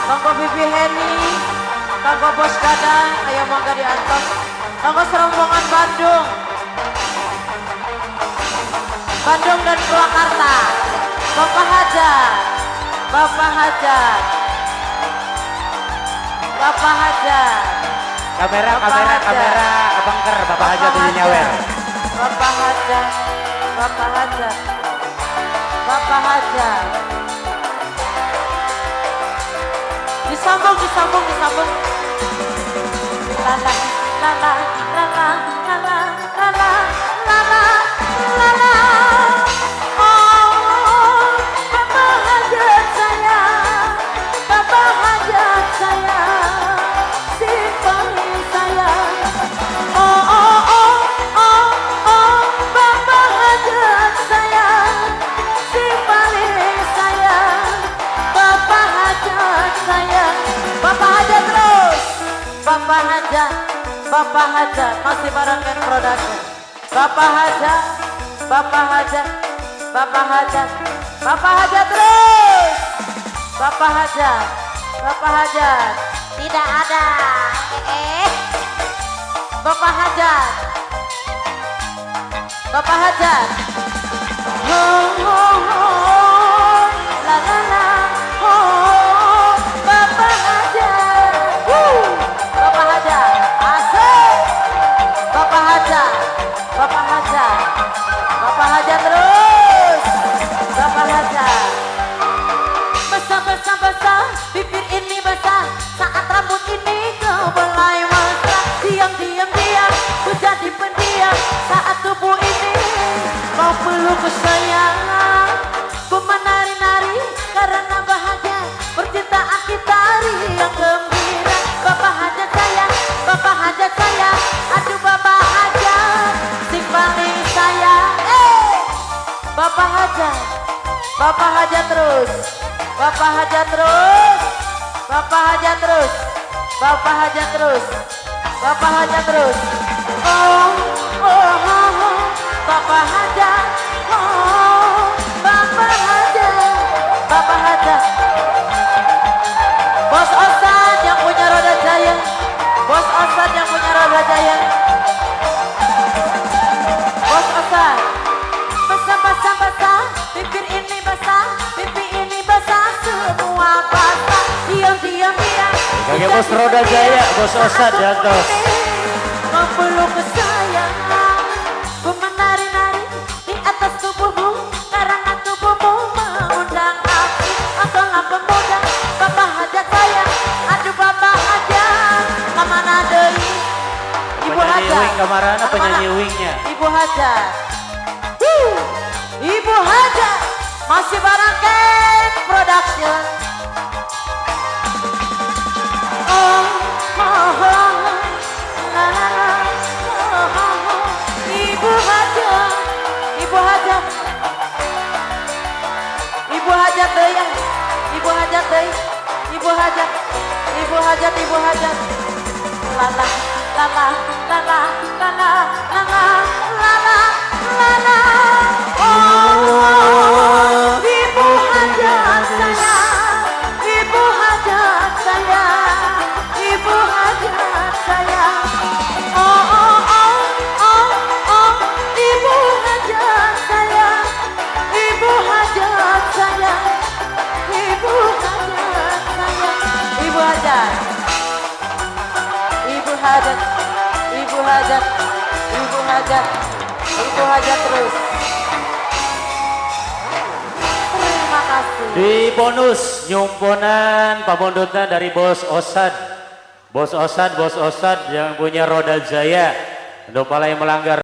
Kanggo Bibi Heni, kanggo Bos Gadang, ayo mangga diantos. Kanggo serombongan Bandung, Bandung dan Purwakarta. Bapak Hajat, Bapak Hajat, Bapak Hajat. Kamera, Bapak kamera, Hajat. kamera, abang ker, Bapak Hajat ini nyawer. Bapak Hajat, Bapak Hajat, Bapak Hajat. Disambung, disambung, disambung. Lala, lala, lala, lala, lala, lala, lala. Oh, Bapak Hajat saya, Bapak Hajat saya, simpani saya. Oh, oh, oh, oh, oh, Bapak Hajat saya, simpani saya, Bapak Hajat saya. Bapak Hajat terus, Bapak Hajat, Bapak Hajat, masih bareng Ken Production. Bapak Hajat, Bapak Hajat, Bapak Hajat, Bapak Hajat terus, Bapak Hajat, Bapak Hajat, tidak ada, Bapak Hajat, Bapak Hajat, ho ho ho, la la la, ho, Bapak Hajat, Bapak Hajat, asik, Bapak Hajat, Bapak Hajat, Bapak Hajat terus, Bapak Hajat. Basah, basah, basah, bibir ini basah, saat rambut ini kau mulai mesra. Diam, diam, diam, ku jadi pendiam, saat tubuh ini kau peluk sayang. Ku menari-nari karena bahagia, percintaan kita yang gembira. Bapak Hajat saya, Bapak Hajat saya, aduh Bapak Hajat, simpani saya. Bapak Hajat, Bapak Hajat terus, Bapak Hajat terus, Bapak Hajat terus, Bapak Hajat terus, Bapak Hajat terus. Oh, oh, oh, oh, Bapak Hajat, oh, Bapak Hajat, Bapak Hajat. Bos Osad yang punya roda jaya, Bos Osad yang punya roda jaya. Bos Osad, basah, basah, basah, bibir ini basah, pipi ini basah, semua basah. Diam, diam, diam. Sebagai Bos Roda Jaya, Bos Osad Jantos. Memeluk kesayangan, ku menari-nari di atas tubuhmu, karena tubuhmu mengundang aku. Akulah pemuda, Bapak Hajat saya, aduh Bapak Hajat, kemana deui? Ibu Penyanyi Hajat, wing kamarana, kemana? penyanyi wingnya. Ibu Hajat, Ibu Hajat, masih bareng Ken Production. Oh, oh, oh, la, la, la, oh, oh, oh. Ibu Hajat, Ibu Hajat, Ibu Hajat deh ya, Ibu Hajat deh, Ibu Hajat, Ibu Hajat, Ibu Hajat, lala, lala, lala, lala, lala, lala, lala, oh, Ibu Hajat saya, Ibu Hajat saya, Ibu Hajat saya, oh, oh, oh, oh, oh, Ibu Hajat saya, Ibu Hajat saya, Ibu Hajat saya, Ibu Hajat, Ibu Hajat, Ibu Hajat, Ibu Hajat, Ibu Hajat terus. Terima kasih. Di bonus nyumponan pamondotna dari Bos Osad. Bos Osad yang punya roda jaya. Untuk pala yang melanggar